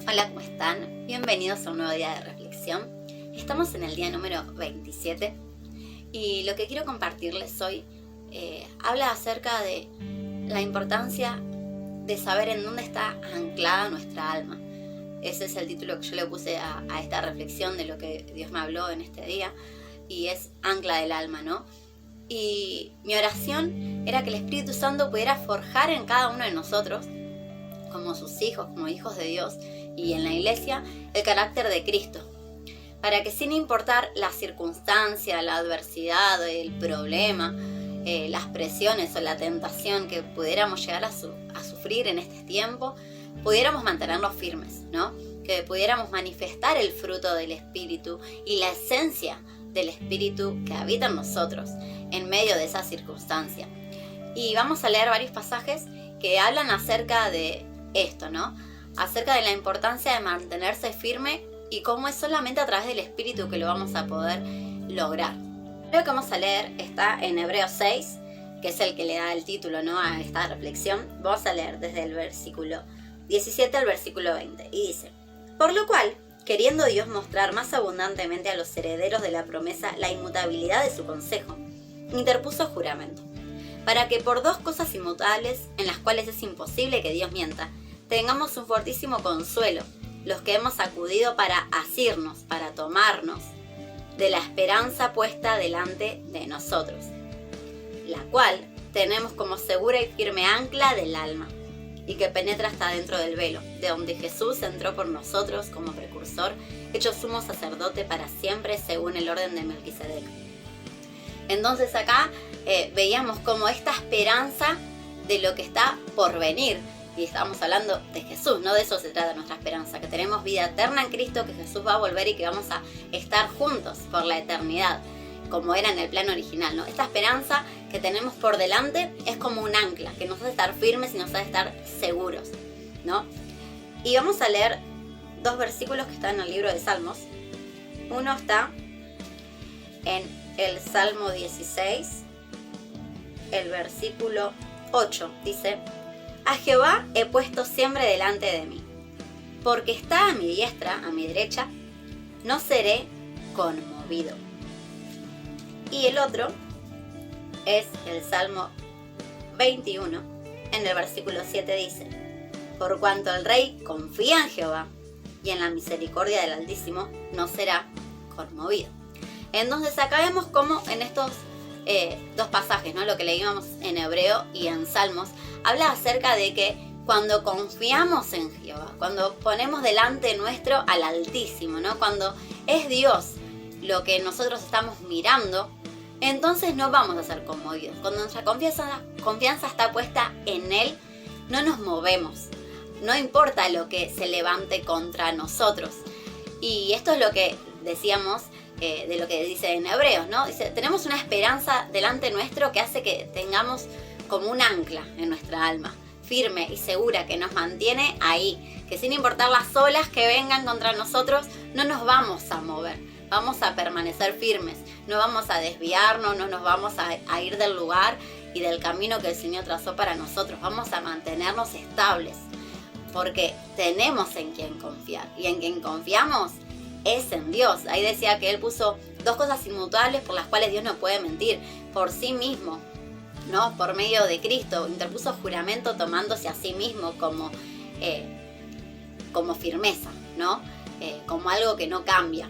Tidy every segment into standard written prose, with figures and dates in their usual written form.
Hola, ¿cómo están? Bienvenidos a un nuevo día de reflexión. Estamos en el día número 27 y lo que quiero compartirles hoy habla acerca de la importancia de saber en dónde está anclada nuestra alma. Ese es el título que yo le puse a esta reflexión de lo que Dios me habló en este día, y es ancla del alma, ¿no? Y mi oración era que el Espíritu Santo pudiera forjar en cada uno de nosotros, como sus hijos, como hijos de Dios, y en la iglesia, el carácter de Cristo, para que sin importar la circunstancia, la adversidad, el problema, las presiones o la tentación que pudiéramos llegar a sufrir en este tiempo, pudiéramos mantenernos firmes, ¿no? Que pudiéramos manifestar el fruto del Espíritu y la esencia del Espíritu que habita en nosotros en medio de esa circunstancia. Y vamos a leer varios pasajes que hablan acerca de esto, ¿no? Acerca de la importancia de mantenerse firme y cómo es solamente a través del Espíritu que lo vamos a poder lograr. Lo que vamos a leer está en Hebreos 6, que es el que le da el título, ¿no?, a esta reflexión. Vamos a leer desde el versículo 17 al versículo 20, y dice: por lo cual, queriendo Dios mostrar más abundantemente a los herederos de la promesa la inmutabilidad de su consejo, interpuso juramento, para que por dos cosas inmutables, en las cuales es imposible que Dios mienta, tengamos un fortísimo consuelo, los que hemos acudido para asirnos, para tomarnos de la esperanza puesta delante de nosotros, la cual tenemos como segura y firme ancla del alma, y que penetra hasta dentro del velo, de donde Jesús entró por nosotros como precursor, hecho sumo sacerdote para siempre según el orden de Melquisedec. Entonces acá veíamos como esta esperanza de lo que está por venir, y estamos hablando de Jesús, ¿no? De eso se trata nuestra esperanza, que tenemos vida eterna en Cristo, que Jesús va a volver y que vamos a estar juntos por la eternidad, como era en el plan original, ¿no? Esta esperanza que tenemos por delante es como un ancla, que nos hace estar firmes y nos hace estar seguros, ¿no? Y vamos a leer dos versículos que están en el libro de Salmos. Uno está en el Salmo 16, el versículo 8, dice: a Jehová he puesto siempre delante de mí, porque está a mi diestra, a mi derecha, no seré conmovido. Y el otro es el Salmo 21, en el versículo 7 dice: por cuanto el rey confía en Jehová y en la misericordia del Altísimo, no será conmovido. Entonces acá vemos cómo en estos dos pasajes, ¿no?, lo que leíamos en Hebreo y en Salmos, habla acerca de que cuando confiamos en Jehová, cuando ponemos delante nuestro al Altísimo, ¿no?, cuando es Dios lo que nosotros estamos mirando, entonces no vamos a ser conmovidos. Cuando nuestra confianza está puesta en Él, no nos movemos, no importa lo que se levante contra nosotros. Y esto es lo que decíamos de lo que dice en Hebreos, ¿no? Dice, tenemos una esperanza delante nuestro que hace que tengamos como un ancla en nuestra alma, firme y segura, que nos mantiene ahí, que sin importar las olas que vengan contra nosotros, no nos vamos a mover, vamos a permanecer firmes, no vamos a desviarnos, no nos vamos a ir del lugar y del camino que el Señor trazó para nosotros, vamos a mantenernos estables, porque tenemos en quien confiar, y en quien confiamos es en Dios. Ahí decía que Él puso dos cosas inmutables por las cuales Dios no puede mentir, por sí mismo, ¿no?, por medio de Cristo, interpuso juramento tomándose a sí mismo como firmeza, ¿no? Como algo que no cambia.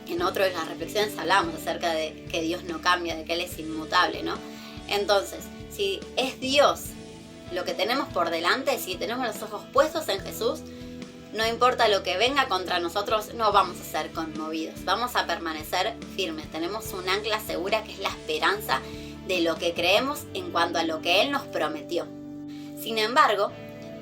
En otro de las reflexiones hablamos acerca de que Dios no cambia, de que Él es inmutable, ¿no? Entonces, si es Dios lo que tenemos por delante, si tenemos los ojos puestos en Jesús, no importa lo que venga contra nosotros, no vamos a ser conmovidos, vamos a permanecer firmes. Tenemos un ancla segura que es la esperanza de lo que creemos en cuanto a lo que Él nos prometió. Sin embargo,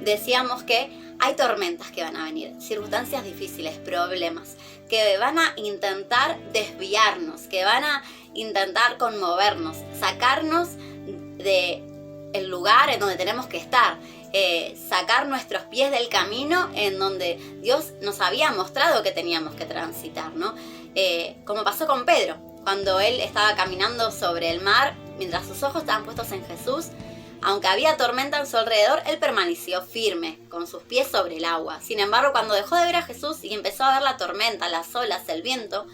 decíamos que hay tormentas que van a venir, circunstancias difíciles, problemas, que van a intentar desviarnos, que van a intentar conmovernos, sacarnos del lugar en donde tenemos que estar, sacar nuestros pies del camino en donde Dios nos había mostrado que teníamos que transitar, ¿no? Como pasó con Pedro, cuando él estaba caminando sobre el mar, mientras sus ojos estaban puestos en Jesús, Aunque había tormenta a su alrededor, él permaneció firme, con sus pies sobre el agua. Sin embargo, cuando dejó de ver a Jesús y empezó a ver la tormenta, las olas, el viento,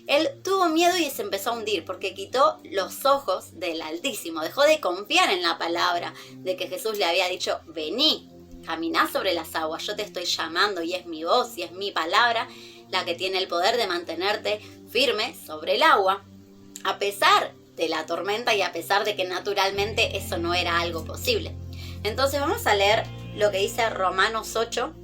él tuvo miedo y se empezó a hundir porque quitó los ojos del Altísimo. Dejó de confiar en la palabra de que Jesús le había dicho, vení, caminá sobre las aguas, yo te estoy llamando y es mi voz y es mi palabra la que tiene el poder de mantenerte firme sobre el agua. A pesar de la tormenta y a pesar de que naturalmente eso no era algo posible. Entonces vamos a leer lo que dice Romanos 8,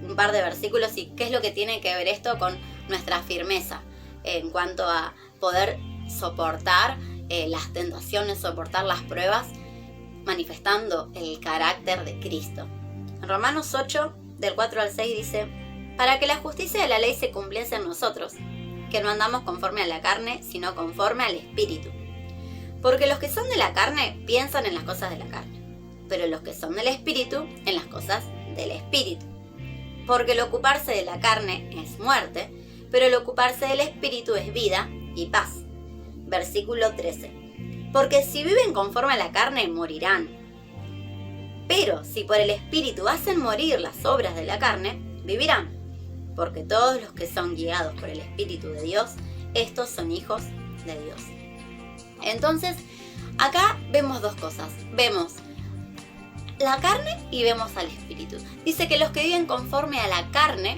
un par de versículos, y qué es lo que tiene que ver esto con nuestra firmeza en cuanto a poder soportar las tentaciones, soportar las pruebas, manifestando el carácter de Cristo. En Romanos 8, del 4 al 6 dice, para que la justicia de la ley se cumpliese en nosotros, que no andamos conforme a la carne, sino conforme al Espíritu. Porque los que son de la carne piensan en las cosas de la carne, pero los que son del Espíritu en las cosas del Espíritu. Porque el ocuparse de la carne es muerte, pero el ocuparse del Espíritu es vida y paz. Versículo 13. Porque si viven conforme a la carne, morirán. Pero si por el Espíritu hacen morir las obras de la carne, vivirán. Porque todos los que son guiados por el Espíritu de Dios, estos son hijos de Dios. Entonces, acá vemos dos cosas. Vemos la carne y vemos al Espíritu. Dice que los que viven conforme a la carne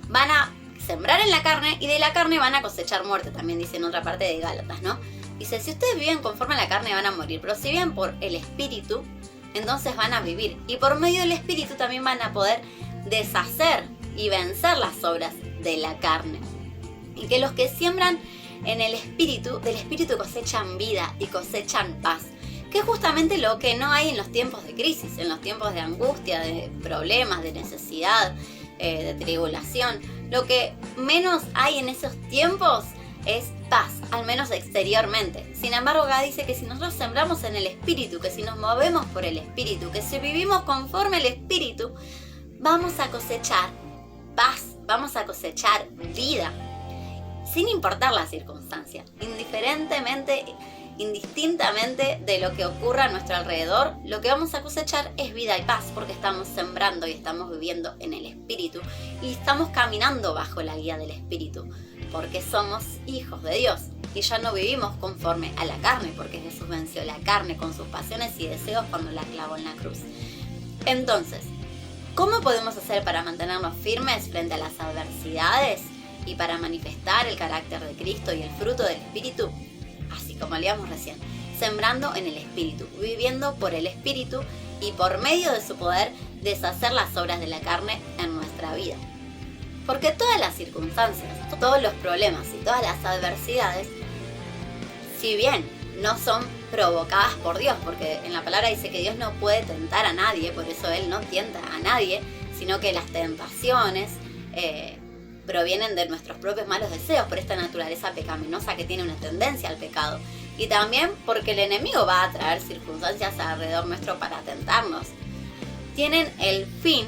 van a sembrar en la carne y de la carne van a cosechar muerte, también dice en otra parte de Gálatas, ¿no? Dice, si ustedes viven conforme a la carne van a morir, pero si viven por el Espíritu, entonces van a vivir. Y por medio del Espíritu también van a poder deshacer y vencer las obras de la carne. Y que los que siembran en el Espíritu, del Espíritu cosechan vida y cosechan paz. Que es justamente lo que no hay en los tiempos de crisis, en los tiempos de angustia, de problemas, de necesidad, de tribulación. Lo que menos hay en esos tiempos es paz, al menos exteriormente. Sin embargo, acá dice que si nosotros sembramos en el Espíritu, que si nos movemos por el Espíritu, que si vivimos conforme al Espíritu, vamos a cosechar paz, vamos a cosechar vida, sin importar la circunstancia, indistintamente de lo que ocurra a nuestro alrededor, lo que vamos a cosechar es vida y paz, porque estamos sembrando y estamos viviendo en el Espíritu y estamos caminando bajo la guía del Espíritu, porque somos hijos de Dios y ya no vivimos conforme a la carne, porque Jesús venció la carne con sus pasiones y deseos cuando la clavó en la cruz. Entonces, ¿cómo podemos hacer para mantenernos firmes frente a las adversidades y para manifestar el carácter de Cristo y el fruto del Espíritu? Así como leíamos recién, sembrando en el Espíritu, viviendo por el Espíritu y por medio de su poder deshacer las obras de la carne en nuestra vida. Porque todas las circunstancias, todos los problemas y todas las adversidades, si bien no son provocadas por Dios, porque en la palabra dice que Dios no puede tentar a nadie, por eso Él no tienta a nadie, sino que las tentaciones provienen de nuestros propios malos deseos, por esta naturaleza pecaminosa que tiene una tendencia al pecado. Y también porque el enemigo va a traer circunstancias alrededor nuestro para tentarnos. Tienen el fin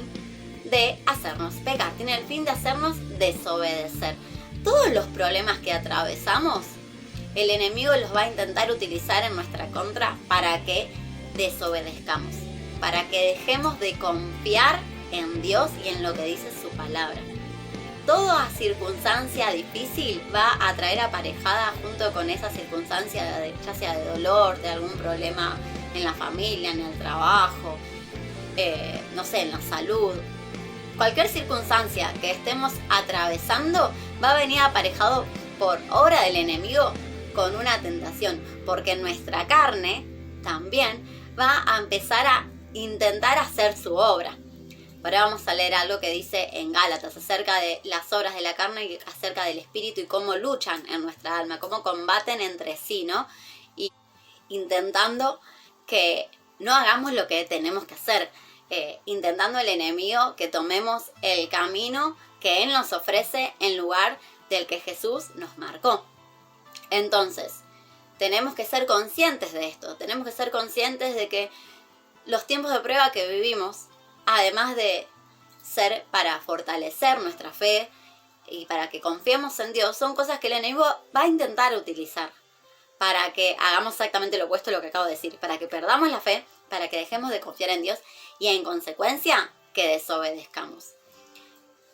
de hacernos pecar, tienen el fin de hacernos desobedecer. Todos los problemas que atravesamos, el enemigo los va a intentar utilizar en nuestra contra para que desobedezcamos, para que dejemos de confiar en Dios y en lo que dice su palabra. Toda circunstancia difícil va a traer aparejada junto con esa circunstancia, ya sea de dolor, de algún problema en la familia, en el trabajo, no sé, en la salud. Cualquier circunstancia que estemos atravesando va a venir aparejado por obra del enemigo con una tentación, porque nuestra carne también va a empezar a intentar hacer su obra. Ahora vamos a leer algo que dice en Gálatas acerca de las obras de la carne y acerca del Espíritu y cómo luchan en nuestra alma, cómo combaten entre sí, ¿no? Y intentando que no hagamos lo que tenemos que hacer, intentando el enemigo que tomemos el camino que Él nos ofrece en lugar del que Jesús nos marcó. Entonces, tenemos que ser conscientes de esto, tenemos que ser conscientes de que los tiempos de prueba que vivimos, además de ser para fortalecer nuestra fe y para que confiemos en Dios, son cosas que el enemigo va a intentar utilizar para que hagamos exactamente lo opuesto a lo que acabo de decir, para que perdamos la fe, para que dejemos de confiar en Dios y en consecuencia que desobedezcamos.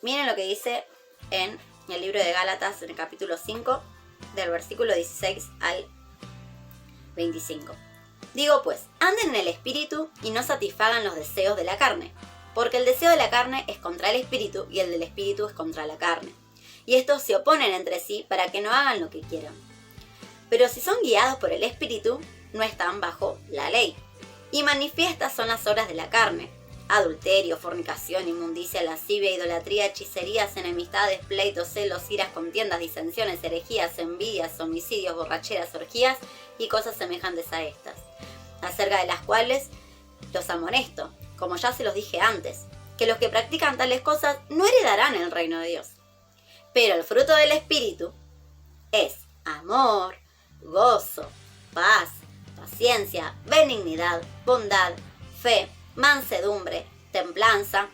Miren lo que dice en el libro de Gálatas, en el capítulo 5, del versículo 16 al 25. Digo pues, anden en el espíritu y no satisfagan los deseos de la carne, porque el deseo de la carne es contra el espíritu y el del espíritu es contra la carne. Y estos se oponen entre sí para que no hagan lo que quieran. Pero si son guiados por el espíritu, no están bajo la ley. Y manifiestas son las obras de la carne: adulterio, fornicación, inmundicia, lascivia, idolatría, hechicerías, enemistades, pleitos, celos, iras, contiendas, disensiones, herejías, envidias, homicidios, borracheras, orgías y cosas semejantes a estas, acerca de las cuales los amonesto, como ya se los dije antes, que los que practican tales cosas no heredarán el reino de Dios. Pero el fruto del Espíritu es amor, gozo, paz, paciencia, benignidad, bondad, fe, mansedumbre, templanza,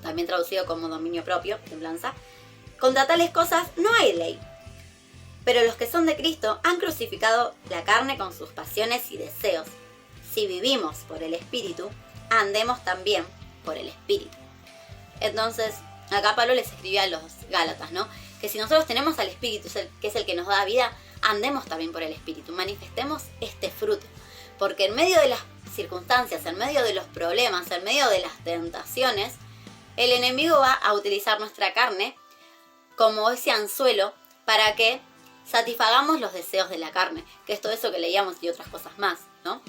también traducido como dominio propio, templanza. Contra tales cosas no hay ley. Pero los que son de Cristo han crucificado la carne con sus pasiones y deseos. Si vivimos por el Espíritu, andemos también por el Espíritu. Entonces, acá Pablo les escribía a los Gálatas, ¿no? Que si nosotros tenemos al Espíritu, que es el que nos da vida, andemos también por el Espíritu, manifestemos este fruto. Porque en medio de las circunstancias, en medio de los problemas, en medio de las tentaciones, el enemigo va a utilizar nuestra carne como ese anzuelo para que satisfagamos los deseos de la carne, que es todo eso que leíamos y otras cosas más, ¿no?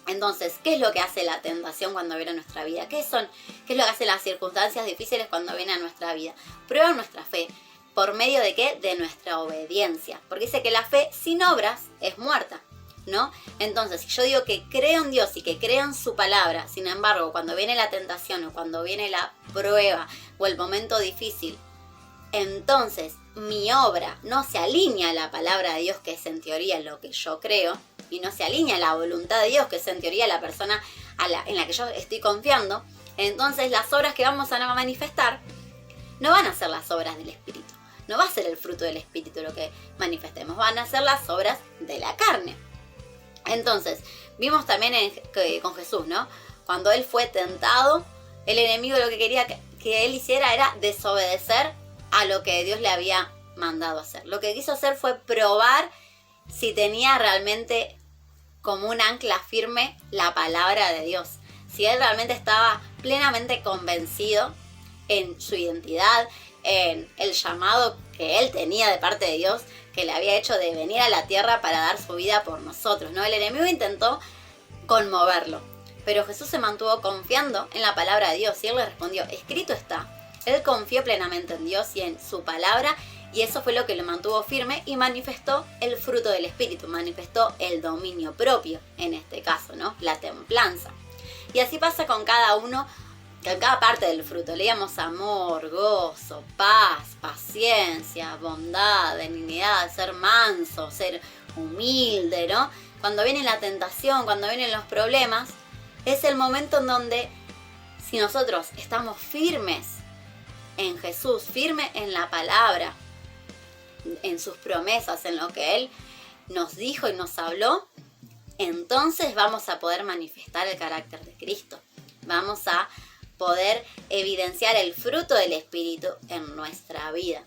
Entonces, ¿qué es lo que hace la tentación cuando viene a nuestra vida? ¿Qué es lo que hacen las circunstancias difíciles cuando vienen a nuestra vida? Prueban nuestra fe. ¿Por medio de qué? De nuestra obediencia. Porque dice que la fe sin obras es muerta, ¿no? Entonces, si yo digo que creo en Dios y que creo en su palabra, sin embargo, cuando viene la tentación o cuando viene la prueba o el momento difícil, entonces mi obra no se alinea a la palabra de Dios, que es en teoría lo que yo creo, y no se alinea a la voluntad de Dios, que es en teoría la persona en la que yo estoy confiando, entonces las obras que vamos a manifestar no van a ser las obras del Espíritu. No va a ser el fruto del Espíritu lo que manifestemos, van a ser las obras de la carne. Entonces, vimos también con Jesús, ¿no? Cuando él fue tentado, el enemigo lo que quería que él hiciera era desobedecer a lo que Dios le había mandado hacer. Lo que quiso hacer fue probar si tenía realmente como un ancla firme la palabra de Dios. Si él realmente estaba plenamente convencido en su identidad, en el llamado que él tenía de parte de Dios, que le había hecho de venir a la tierra para dar su vida por nosotros, ¿no? El enemigo intentó conmoverlo, pero Jesús se mantuvo confiando en la palabra de Dios y él le respondió: escrito está. Él confió plenamente en Dios y en su palabra, y eso fue lo que lo mantuvo firme y manifestó el fruto del Espíritu, manifestó el dominio propio, en este caso, ¿no? La templanza. Y así pasa con cada uno, con cada parte del fruto. Leíamos amor, gozo, paz, paciencia, bondad, benignidad, ser manso, ser humilde, ¿no? Cuando viene la tentación, cuando vienen los problemas, es el momento en donde, si nosotros estamos firmes en Jesús, firmes en la palabra, en sus promesas, en lo que Él nos dijo y nos habló, entonces vamos a poder manifestar el carácter de Cristo. Vamos a poder evidenciar el fruto del Espíritu en nuestra vida.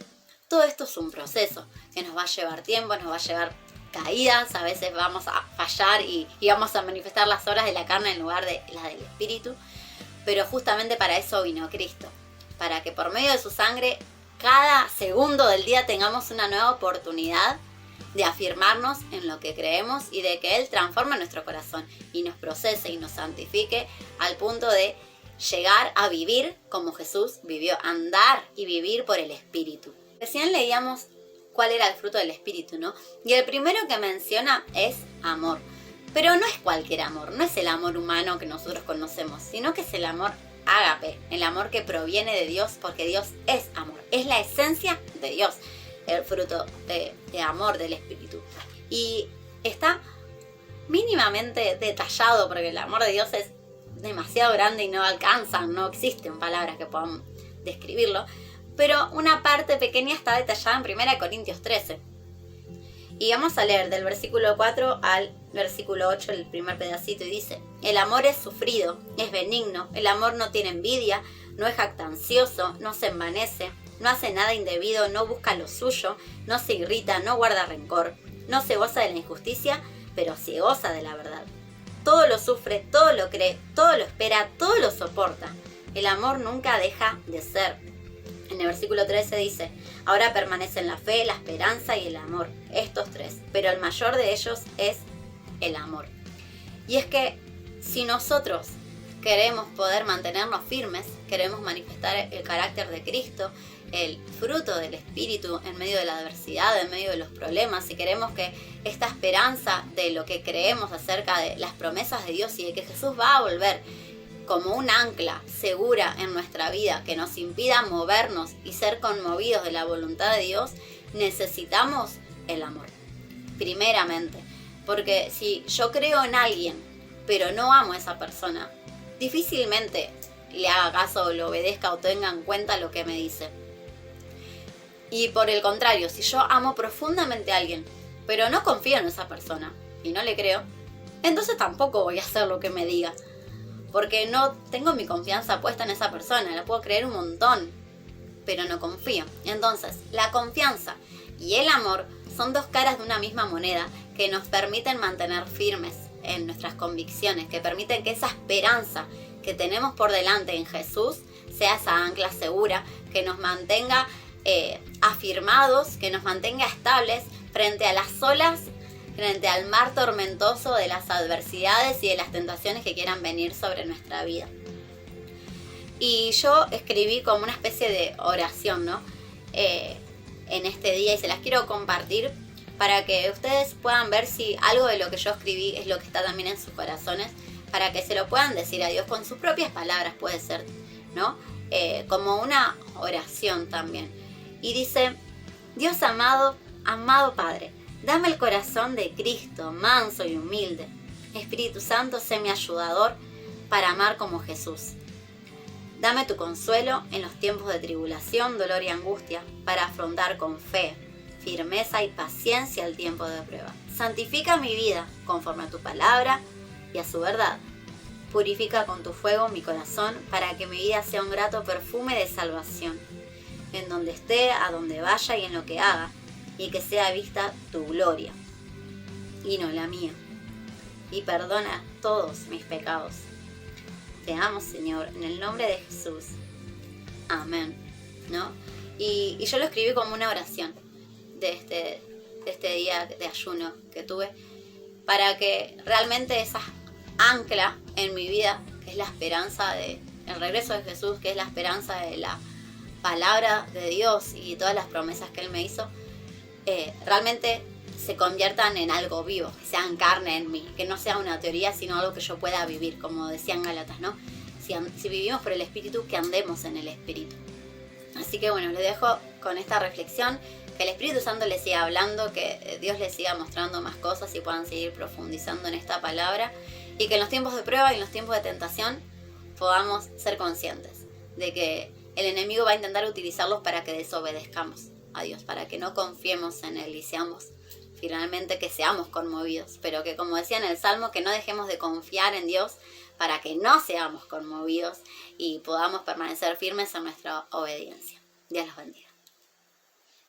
Todo esto es un proceso que nos va a llevar tiempo, nos va a llevar caídas, a veces vamos a fallar y vamos a manifestar las obras de la carne en lugar de las del Espíritu, pero justamente para eso vino Cristo, para que por medio de su sangre cada segundo del día tengamos una nueva oportunidad de afirmarnos en lo que creemos y de que Él transforme nuestro corazón y nos procese y nos santifique al punto de llegar a vivir como Jesús vivió, andar y vivir por el Espíritu. Recién leíamos cuál era el fruto del Espíritu, ¿no? Y el primero que menciona es amor. Pero no es cualquier amor, no es el amor humano que nosotros conocemos, sino que es el amor ágape, el amor que proviene de Dios, porque Dios es amor, es la esencia de Dios, el fruto de amor del Espíritu. Y está mínimamente detallado, porque el amor de Dios es demasiado grande y no alcanzan, no existen palabras que puedan describirlo, pero una parte pequeña está detallada en 1 Corintios 13. Y vamos a leer del versículo 4 al versículo 8 el primer pedacito, y dice: el amor es sufrido, es benigno, el amor no tiene envidia, no es jactancioso, no se envanece, no hace nada indebido, no busca lo suyo, no se irrita, no guarda rencor, no se goza de la injusticia, pero se goza de la verdad. Todo lo sufre, todo lo cree, todo lo espera, todo lo soporta. El amor nunca deja de ser. En el versículo 13 dice: ahora permanecen la fe, la esperanza y el amor, estos tres, pero el mayor de ellos es el amor. Y es que si nosotros queremos poder mantenernos firmes, queremos manifestar el carácter de Cristo, el fruto del Espíritu en medio de la adversidad, en medio de los problemas, si queremos que esta esperanza de lo que creemos acerca de las promesas de Dios y de que Jesús va a volver como un ancla segura en nuestra vida que nos impida movernos y ser conmovidos de la voluntad de Dios, necesitamos el amor, primeramente. Porque si yo creo en alguien, pero no amo a esa persona, difícilmente le haga caso o lo obedezca o tenga en cuenta lo que me dice. Y por el contrario, si yo amo profundamente a alguien, pero no confío en esa persona y no le creo, entonces tampoco voy a hacer lo que me diga. Porque no tengo mi confianza puesta en esa persona, la puedo creer un montón, pero no confío. Entonces, la confianza y el amor son dos caras de una misma moneda que nos permiten mantener firmes en nuestras convicciones, que permiten que esa esperanza que tenemos por delante en Jesús sea esa ancla segura, que nos mantenga afirmados, que nos mantenga estables frente a las olas, frente al mar tormentoso de las adversidades y de las tentaciones que quieran venir sobre nuestra vida. Y yo escribí como una especie de oración, ¿no? En este día, y se las quiero compartir para que ustedes puedan ver si algo de lo que yo escribí es lo que está también en sus corazones, para que se lo puedan decir a Dios con sus propias palabras, puede ser, ¿no? Como una oración también. Y dice: Dios amado, amado Padre, dame el corazón de Cristo, manso y humilde. Espíritu Santo, sé mi ayudador para amar como Jesús. Dame tu consuelo en los tiempos de tribulación, dolor y angustia, para afrontar con fe, firmeza y paciencia el tiempo de prueba. Santifica mi vida conforme a tu palabra y a su verdad. Purifica con tu fuego mi corazón para que mi vida sea un grato perfume de salvación, en donde esté, a donde vaya y en lo que haga, y que sea vista tu gloria, y no la mía. Y perdona todos mis pecados. Te amo, Señor, en el nombre de Jesús. Amén. ¿No? Y yo lo escribí como una oración de este día de ayuno que tuve, para que realmente esa ancla en mi vida, que es la esperanza de el regreso de Jesús, que es la esperanza de la palabra de Dios y todas las promesas que Él me hizo, realmente se conviertan en algo vivo, que sean carne en mí, que no sea una teoría, sino algo que yo pueda vivir, como decían Gálatas, ¿no? Si vivimos por el Espíritu, que andemos en el Espíritu. Así que bueno, les dejo con esta reflexión, que el Espíritu Santo les siga hablando, que Dios les siga mostrando más cosas y puedan seguir profundizando en esta palabra, y que en los tiempos de prueba y en los tiempos de tentación podamos ser conscientes de que el enemigo va a intentar utilizarlos para que desobedezcamos a Dios, para que no confiemos en Él y seamos finalmente, que seamos conmovidos, pero que, como decía en el Salmo, que no dejemos de confiar en Dios para que no seamos conmovidos y podamos permanecer firmes en nuestra obediencia. Dios los bendiga.